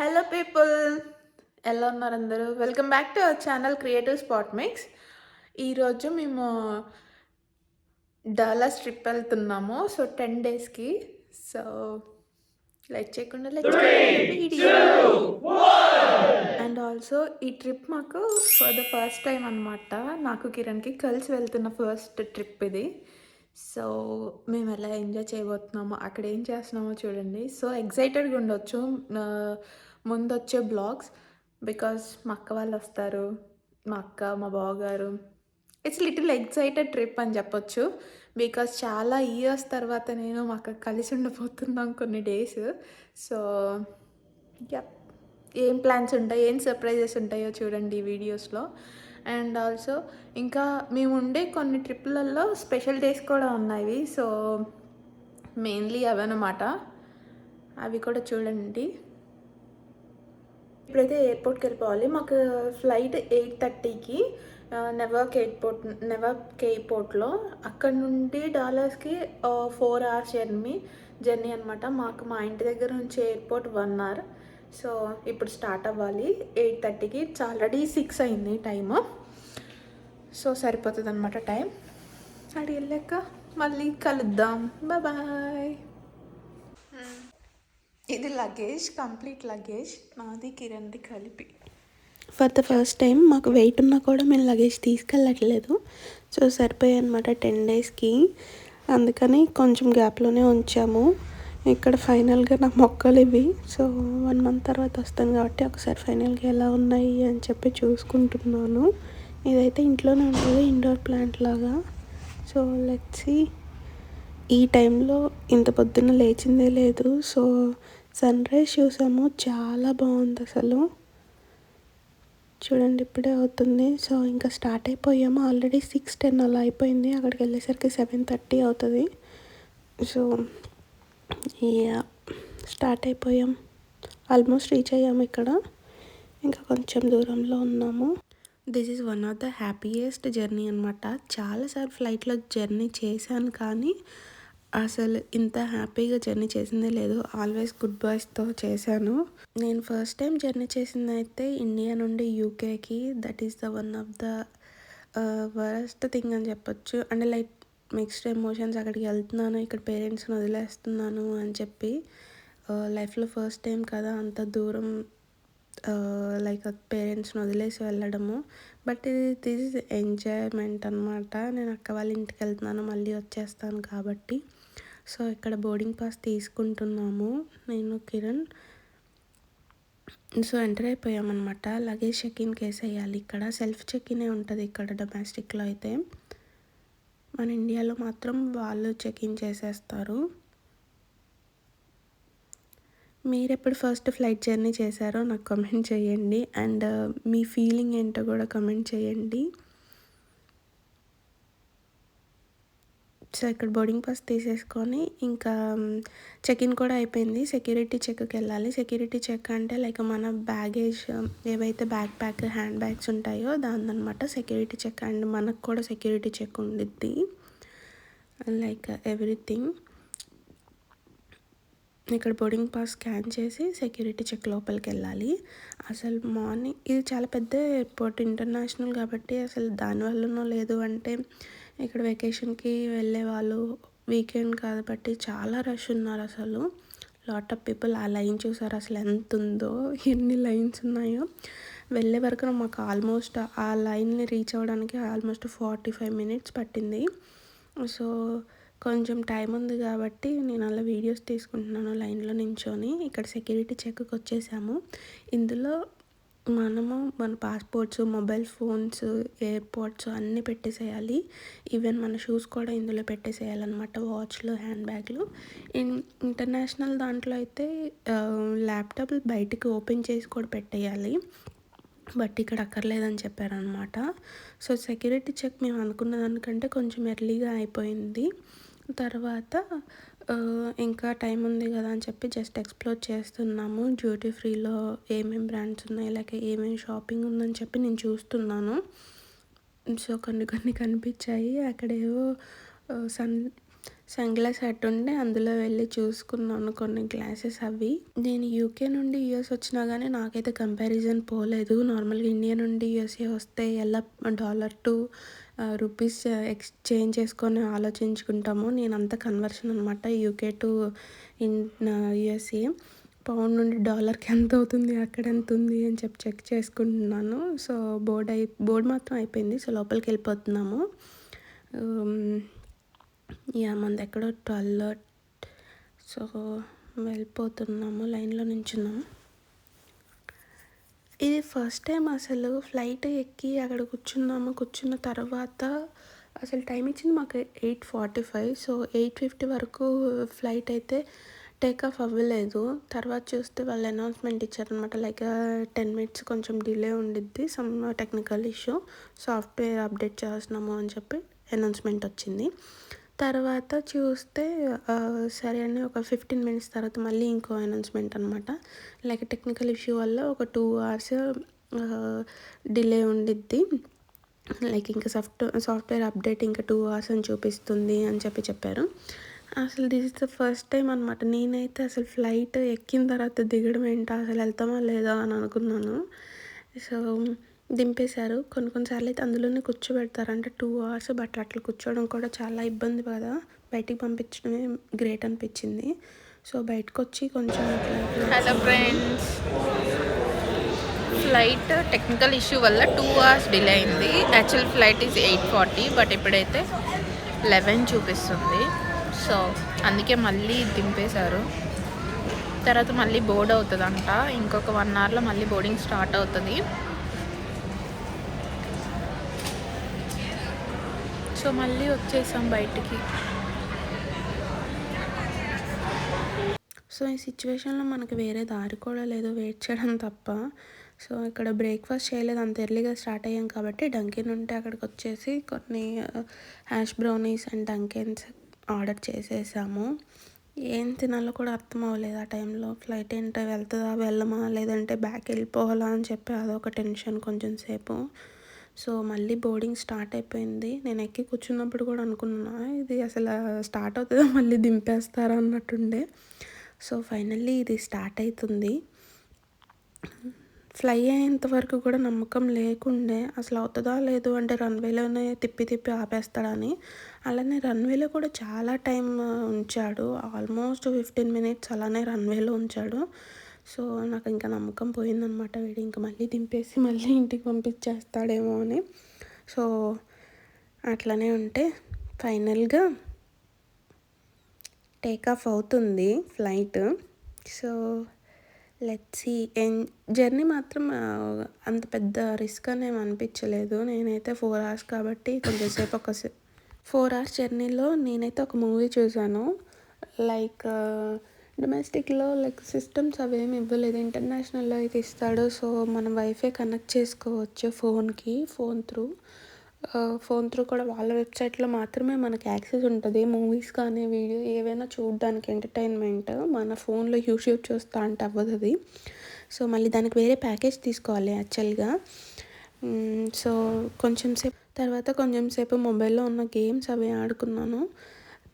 Hello people, ఎలా ఉన్నారు అందరూ? Welcome back to our channel creative spot mix. ఈరోజు మేము డాలస్ ట్రిప్ వెళ్తున్నాము. సో 10 డేస్కి. సో లైక్ చేయకుండా వీడియో. అండ్ ఆల్సో ఈ ట్రిప్ మాకు ఫర్ ద ఫస్ట్ టైం అనమాట. నాకు కిరణ్కి కలిసి వెళ్తున్న ఫస్ట్ ట్రిప్ ఇది. సో మేము ఎలా ఎంజాయ్ చేయబోతున్నామో, అక్కడ ఏం చేస్తున్నామో చూడండి. సో ఎక్సైటెడ్గా ఉండొచ్చు ముందు వచ్చే బ్లాగ్స్, బికాస్ మా అక్క వాళ్ళు వస్తారు, మా అక్క, మా బావగారు. ఇట్స్ లిటిల్ ఎక్సైటెడ్ ట్రిప్ అని చెప్పొచ్చు. బికాస్ చాలా ఇయర్స్ తర్వాత నేను మా అక్క కలిసి ఉండబోతున్నాం కొన్ని డేస్. సో యప్, ఏం ప్లాన్స్ ఉంటాయి, ఏం సర్ప్రైజెస్ ఉంటాయో చూడండి ఈ వీడియోస్లో. అండ్ ఆల్సో ఇంకా మేము ఉండే కొన్ని ట్రిప్లలో స్పెషల్ డేస్ కూడా ఉన్నాయి. సో మెయిన్లీ అవన్నమాట, అవి కూడా చూడండి. ఇప్పుడైతే ఎయిర్పోర్ట్కి వెళ్ళిపోవాలి. మాకు ఫ్లైట్ 8:30కి నెవార్క్ ఎయిర్పోర్ట్లో. అక్కడ నుండి డాలర్స్కి 4 hours జర్నీ అనమాట. మాకు మా ఇంటి దగ్గర నుంచి ఎయిర్పోర్ట్ 1 hour. సో ఇప్పుడు స్టార్ట్ అవ్వాలి 8:30కి. ఇట్స్ ఆల్రెడీ 6 అయింది టైము. సో సరిపోతుంది అనమాట టైం. అడిగి వెళ్ళాక మళ్ళీ కలుద్దాం. బాయ్. ఇది లగేజ్, కంప్లీట్ లగేజ్ నాది కిరణ్ది కలిపి. ఫర్ ద ఫస్ట్ టైం మాకు వెయిట్ ఉన్నా కూడా మేము లగేజ్ తీసుకెళ్ళట్లేదు. సో సరిపోయాయి అనమాట 10 డేస్కి. అందుకని కొంచెం గ్యాప్లోనే ఉంచాము. ఇక్కడ ఫైనల్గా నా మొక్కలు ఇవి. సో 1 month తర్వాత వస్తాను కాబట్టి ఒకసారి ఫైనల్గా ఎలా ఉన్నాయి అని చెప్పి చూసుకుంటున్నాను. ఇదైతే ఇంట్లోనే ఉంటుంది, ఇండోర్ ప్లాంట్ లాగా. So let's see. ఈ టైంలో ఇంత పొద్దున్న లేచిందే లేదు. సో సన్ రైజ్ చూసాము, చాలా బాగుంది అసలు. చూడండి ఇప్పుడే అవుతుంది. సో ఇంకా స్టార్ట్ అయిపోయాము. ఆల్రెడీ 6:10 అలా అయిపోయింది. అక్కడికి వెళ్ళేసరికి 7:30 అవుతుంది. సో స్టార్ట్ అయిపోయాం. ఆల్మోస్ట్ రీచ్ అయ్యాము. ఇక్కడ ఇంకా కొంచెం దూరంలో ఉన్నాము. This is one of the happiest journey అనమాట. చాలాసార్లు ఫ్లైట్లో జర్నీ చేశాను, కానీ అసలు ఇంత హ్యాపీగా జర్నీ చేసిందే లేదు. ఆల్వేస్ గుడ్ బాయ్స్తో చేశాను. నేను ఫస్ట్ టైం జర్నీ చేసింది అయితే ఇండియా నుండి యూకేకి. That is the one of the worst thing అని చెప్పొచ్చు. అంటే లైక్ మిక్స్డ్ ఎమోషన్స్. అక్కడికి వెళ్తున్నాను, ఇక్కడ పేరెంట్స్ని వదిలేస్తున్నాను అని చెప్పి. లైఫ్లో ఫస్ట్ టైం కదా అంత దూరం లైక్ పేరెంట్స్ని వదిలేసి వెళ్ళడము. బట్ దిస్ ఇస్ ఎంజాయ్మెంట్ అనమాట. నేను అక్క వాళ్ళ ఇంటికి వెళ్తున్నాను, మళ్ళీ వచ్చేస్తాను కాబట్టి. సో ఇక్కడ బోర్డింగ్ పాస్ తీసుకుంటున్నాము నేను, కిరణ్. సో ఎంటర్ అయిపోయామన్నమాట. లగేజ్ చెక్-ఇన్ కేసు వేయాలి. ఇక్కడ సెల్ఫ్ చెక్-ఇనే ఉంటుంది ఇక్కడ డొమెస్టిక్లో అయితే. మన ఇండియాలో మాత్రం వాళ్ళు చెక్-ఇన్ చేసేస్తారు. మీరు ఎప్పుడు ఫస్ట్ ఫ్లైట్ జర్నీ చేశారో నాకు కమెంట్ చేయండి. అండ్ మీ ఫీలింగ్ ఏంటో కూడా కమెంట్ చేయండి. సో ఇక్కడ బోర్డింగ్ పాస్ తీసేసుకొని ఇంకా చెక్-ఇన్ కూడా అయిపోయింది. సెక్యూరిటీ చెక్కి వెళ్ళాలి. సెక్యూరిటీ చెక్ అంటే లైక్ మన బ్యాగేజ్ ఏవైతే బ్యాక్ ప్యాక్, హ్యాండ్ బ్యాగ్స్ ఉంటాయో దానిదనమాట సెక్యూరిటీ చెక్. అండ్ మనకు కూడా సెక్యూరిటీ చెక్ ఉండిద్ది, లైక్ ఎవ్రీథింగ్. ఇక్కడ బోర్డింగ్ పాస్ స్కాన్ చేసి సెక్యూరిటీ చెక్ లోపలికి వెళ్ళాలి. అసలు మార్నింగ్ ఇది చాలా పెద్ద ఎయిర్పోర్ట్, ఇంటర్నేషనల్ కాబట్టి అసలు దానివల్లనో లేదు అంటే ఇక్కడ వెకేషన్కి వెళ్ళే వాళ్ళు, వీకెండ్ కాబట్టి చాలా రష్ ఉన్నారు అసలు. Lot of people. ఆ లైన్ చూసారు అసలు ఎంత ఉందో, ఎన్ని లైన్స్ ఉన్నాయో. వెళ్ళే వరకు మాకు ఆల్మోస్ట్ ఆ లైన్ని రీచ్ అవ్వడానికి ఆల్మోస్ట్ 45 minutes పట్టింది. సో కొంచెం టైం ఉంది కాబట్టి నేను అలా వీడియోస్ తీసుకుంటున్నాను లైన్లో నించొని. ఇక్కడ సెక్యూరిటీ చెక్కి వచ్చేసాము. ఇందులో మనము మన పాస్పోర్ట్స్, మొబైల్ ఫోన్స్, ఎయిర్పోర్ట్స్ అన్నీ పెట్టేసేయాలి. ఈవెన్ మన షూస్ కూడా ఇందులో పెట్టేసేయాలన్నమాట, వాచ్లు, హ్యాండ్ బ్యాగ్లు. ఇంటర్నేషనల్ దాంట్లో అయితే ల్యాప్టాప్ బయటికి ఓపెన్ చేసి కూడా పెట్టేయాలి. బట్ ఇక్కడ అక్కర్లేదని చెప్పారనమాట. సో సెక్యూరిటీ చెక్ మేము అనుకున్న దానికంటే కొంచెం ఎర్లీగా అయిపోయింది. తర్వాత ఇంకా టైం ఉంది కదా అని చెప్పి జస్ట్ ఎక్స్ప్లోర్ చేస్తున్నాము. డ్యూటీ ఫ్రీలో ఏమేమి బ్రాండ్స్ ఉన్నాయి, లేక ఏమేమి షాపింగ్ ఉందని చెప్పి నేను చూస్తున్నాను. సో కొన్ని కనిపించాయి. అక్కడేవో సన్ గ్లాస్ హట్ ఉంటే అందులో వెళ్ళి చూసుకున్నాను కొన్ని గ్లాసెస్ అవి. నేను యూకే నుండి యూఎస్ వచ్చినా కానీ నాకైతే కంపారిజన్ పోలేదు. నార్మల్గా ఇండియా నుండి యూఎస్ఏ వస్తే ఎలా డాలర్ టు రూపీస్ ఎక్స్చేంజ్ చేసుకొని ఆలోచించుకుంటాము. నేను అంత కన్వర్షన్ అనమాట యూకే టు యూఎస్ఏ. పౌండ్ నుండి డాలర్కి ఎంత అవుతుంది, అక్కడ ఎంత ఉంది అని చెప్పి చెక్ చేసుకుంటున్నాను. సో బోర్డ్ మాత్రం అయిపోయింది. సో లోపలికి వెళ్ళిపోతున్నాము. మనది ఎక్కడో 12. సో వెళ్ళిపోతున్నాము, లైన్లో నించున్నాము. ఇది ఫస్ట్ టైం అసలు ఫ్లైట్ ఎక్కి అక్కడ కూర్చున్న తర్వాత అసలు టైం ఇచ్చింది మాకు 8:45. సో 8:50 వరకు ఫ్లైట్ అయితే టేక్ ఆఫ్ అవ్వలేదు. తర్వాత చూస్తే వాళ్ళు అనౌన్స్మెంట్ ఇచ్చారనమాట, లైక్ 10 minutes కొంచెం డిలే ఉండిద్ది, some technical issue, software update చేస్తున్నాము అని చెప్పి అనౌన్స్మెంట్ వచ్చింది. తర్వాత చూస్తే సరే అని ఒక 15 minutes తర్వాత మళ్ళీ ఇంకో అనౌన్స్మెంట్ అనమాట, లైక్ టెక్నికల్ ఇష్యూ వల్ల ఒక 2 hours డిలే ఉండిద్ది, లైక్ ఇంకా సాఫ్ట్వేర్ అప్డేట్ ఇంకా 2 hours అని చూపిస్తుంది అని చెప్పారు. అసలు this is the first time అనమాట. నేనైతే అసలు ఫ్లైట్ ఎక్కిన తర్వాత దిగడం ఏంటో, అసలు వెళ్తామా లేదా అని అనుకున్నాను. సో దింపేశారు. కొన్నిసార్లు అయితే అందులోనే కూర్చోబెడతారు, అంటే 2 hours. బట్ అట్లా కూర్చోవడం కూడా చాలా ఇబ్బంది కదా, బయటికి పంపించడమే గ్రేట్ అనిపించింది. సో బయటకు వచ్చి కొంచెం hello friends, flight technical issue వల్ల 2 hours డిలే అయింది. యాక్చువల్ ఫ్లైట్ ఈజ్ 8:40, బట్ ఇప్పుడైతే 11 చూపిస్తుంది. సో అందుకే మళ్ళీ దింపేశారు. తర్వాత మళ్ళీ బోర్డ్ అవుతుందంట, ఇంకొక 1 hourలో మళ్ళీ బోర్డింగ్ స్టార్ట్ అవుతుంది. సో మళ్ళీ వచ్చేసాం బయటికి. సో ఈ సిచ్యువేషన్లో మనకి వేరే దారి కూడా లేదు, వెయిట్ చేయడం తప్ప. సో ఇక్కడ బ్రేక్ఫాస్ట్ చేయలేదు, అంత ఎర్లీగా స్టార్ట్ అయ్యాం కాబట్టి డంకెన్ ఉంటే అక్కడికి వచ్చేసి కొన్ని హ్యాష్ బ్రౌనీస్ అండ్ డంకెన్స్ ఆర్డర్ చేసేసాము. ఏం తినాలో కూడా అర్థం అవ్వలేదు ఆ టైంలో. ఫ్లైట్ ఏంటో వెళ్తుందా వెళ్ళమా లేదంటే బ్యాక్ వెళ్ళిపోవాలా అని చెప్పి అదొక టెన్షన్ కొంచెం సేపు. సో మళ్ళీ బోర్డింగ్ స్టార్ట్ అయిపోయింది. నేను ఎక్కి కూర్చున్నప్పుడు కూడా అనుకున్నా ఇది అసలు స్టార్ట్ అవుతుందా మళ్ళీ దింపేస్తారా అన్నట్టుండే. సో ఫైనల్లీ ఇది స్టార్ట్ అవుతుంది. ఫ్లై అయ్యేంత వరకు కూడా నమ్మకం లేకుండే, అసలు అవుతుందా లేదు అంటే రన్వేలోనే తిప్పి ఆపేస్తాడని. అలానే రన్వేలో కూడా చాలా టైం ఉంచాడు, ఆల్మోస్ట్ 15 minutes అలానే రన్వేలో ఉంచాడు. సో నాకు ఇంకా నమ్మకం పోయిందనమాట, వీడు ఇంకా మళ్ళీ దింపేసి మళ్ళీ ఇంటికి పంపించేస్తాడేమో అని. సో అట్లనే ఉంటే ఫైనల్గా టేక్ ఆఫ్ అవుతుంది flight. So let's see. Journey మాత్రం అంత పెద్ద రిస్క్ అనేమి అనిపించలేదు. నేనైతే 4 hours కాబట్టి కొంచెంసేపు 4 hours జర్నీలో నేనైతే ఒక మూవీ చూసాను. లైక్ డొమెస్టిక్లో లైక్ సిస్టమ్స్ అవేమి ఇవ్వలేదు, ఇంటర్నేషనల్లో అయితే ఇస్తాడు. సో మనం వైఫై కనెక్ట్ చేసుకోవచ్చు ఫోన్ త్రూ కూడా వాళ్ళ వెబ్సైట్లో మాత్రమే మనకి యాక్సెస్ ఉంటుంది. మూవీస్ కానీ వీడియో ఏవైనా చూడడానికి ఎంటర్టైన్మెంట్ మన ఫోన్లో యూట్యూబ్ చూస్తా అంటే అవ్వదు అది. సో మళ్ళీ దానికి వేరే ప్యాకేజ్ తీసుకోవాలి యాక్చువల్గా. సో కొంచెం సేపు మొబైల్లో ఉన్న గేమ్స్ అవి ఆడుకున్నాను.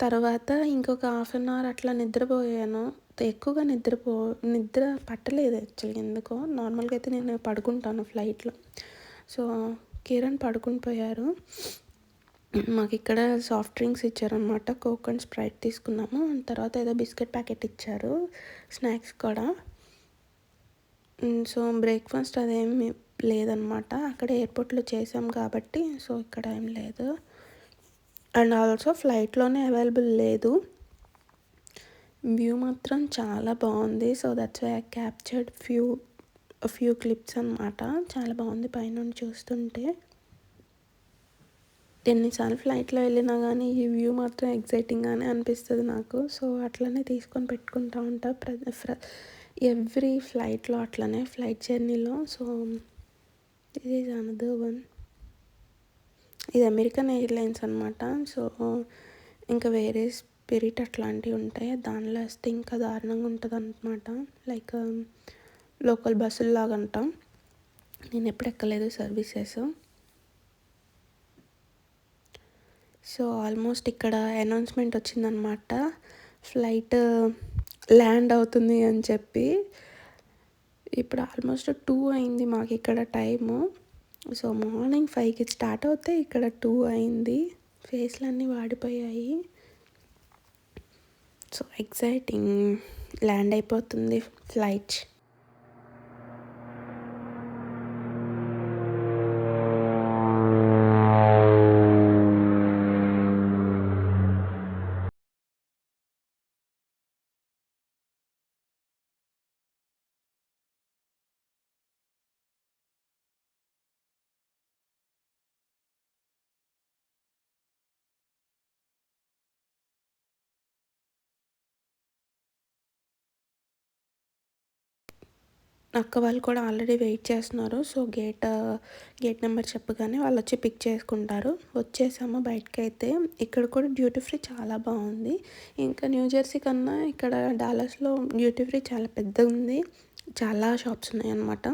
తర్వాత ఇంకొక 1/2 hour అట్లా నిద్రపోయాను. ఎక్కువగా నిద్ర పట్టలేదు యాక్చువల్గా ఎందుకో. నార్మల్గా అయితే నేను పడుకుంటాను ఫ్లైట్లో. సో కిరణ్ పడుకుని పోయారు. మాకు ఇక్కడ సాఫ్ట్ డ్రింక్స్ ఇచ్చారనమాట, కోక్ అండ్ స్ప్రైట్ తీసుకున్నాము. తర్వాత ఏదో బిస్కెట్ ప్యాకెట్ ఇచ్చారు, స్నాక్స్ కూడా. సో బ్రేక్ఫాస్ట్ అదేమి లేదనమాట, అక్కడ ఎయిర్పోర్ట్లో చేసాం కాబట్టి. సో ఇక్కడ ఏం లేదు, అండ్ ఆల్సో ఫ్లైట్లోనే అవైలబుల్ లేదు. వ్యూ మాత్రం చాలా బాగుంది. So that's why I captured few clips అనమాట. చాలా బాగుంది పైనుండి చూస్తుంటే. ఎన్నిసార్లు ఫ్లైట్లో వెళ్ళినా కానీ ఈ వ్యూ మాత్రం ఎగ్జైటింగ్గానే అనిపిస్తుంది నాకు. సో అట్లనే తీసుకొని పెట్టుకుంటా ఉంటా ఎవ్రీ ఫ్లైట్లో అట్లనే, ఫ్లైట్ జర్నీలో. So this is another one. ఇది అమెరికన్ ఎయిర్లైన్స్ అనమాట. సో ఇంకా వేరే స్పిరిట్ అట్లాంటివి ఉంటాయి, దానిలో వస్తే ఇంకా దారుణంగా ఉంటుంది అనమాట. లైక్ లోకల్ బస్సుల్లాగా అంటాం. నేను ఎప్పుడు ఎక్కలేదు సర్వీసెస్. సో ఆల్మోస్ట్ ఇక్కడ అనౌన్స్మెంట్ వచ్చిందనమాట, ఫ్లైట్ ల్యాండ్ అవుతుంది అని చెప్పి. ఇప్పుడు ఆల్మోస్ట్ 2 అయింది మాకు ఇక్కడ టైము. సో మార్నింగ్ 5కి స్టార్ట్ అవుతే ఇక్కడ 2 అయింది. ఫేస్లన్నీ వాడిపోయాయి. సో ఎక్సైటింగ్, ల్యాండ్ అయిపోతుంది ఫ్లైట్. అక్క వాళ్ళు కూడా ఆల్రెడీ వెయిట్ చేస్తున్నారు. సో గేట్ నెంబర్ చెప్పగానే వాళ్ళు వచ్చి పిక్ చేసుకుంటారు. వచ్చేసాము బయటకైతే. ఇక్కడ కూడా డ్యూటీ ఫ్రీ చాలా బాగుంది. ఇంకా న్యూజెర్సీ కన్నా ఇక్కడ డాలస్లో డ్యూటీ ఫ్రీ చాలా పెద్దగా ఉంది. చాలా షాప్స్ ఉన్నాయన్నమాట.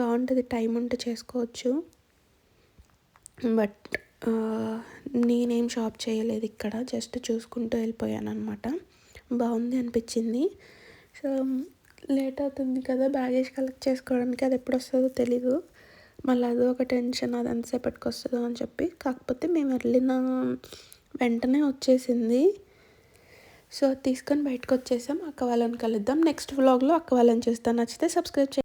బాగుంటుంది, టైం ఉంటే చేసుకోవచ్చు. బట్ నేనేం షాప్ చేయలేదు ఇక్కడ, జస్ట్ చూసుకుంటూ వెళ్ళిపోయాను అనమాట. బాగుంది అనిపించింది. సో లేట్ అవుతుంది కదా బ్యాగేజ్ కలెక్ట్ చేసుకోవడానికి, అది ఎప్పుడు వస్తుందో తెలీదు. మళ్ళీ అది ఒక టెన్షన్, అది ఎంతసేపటికి వస్తుందో అని చెప్పి. కాకపోతే మేము వెళ్ళిన వెంటనే వచ్చేసింది. సో తీసుకొని బయటకు వచ్చేసాం. అక్క వాళ్ళని కలుద్దాం నెక్స్ట్ వ్లాగ్లో. అక్క వాళ్ళని చూస్తాను. నచ్చితే సబ్స్క్రైబ్ చేయండి.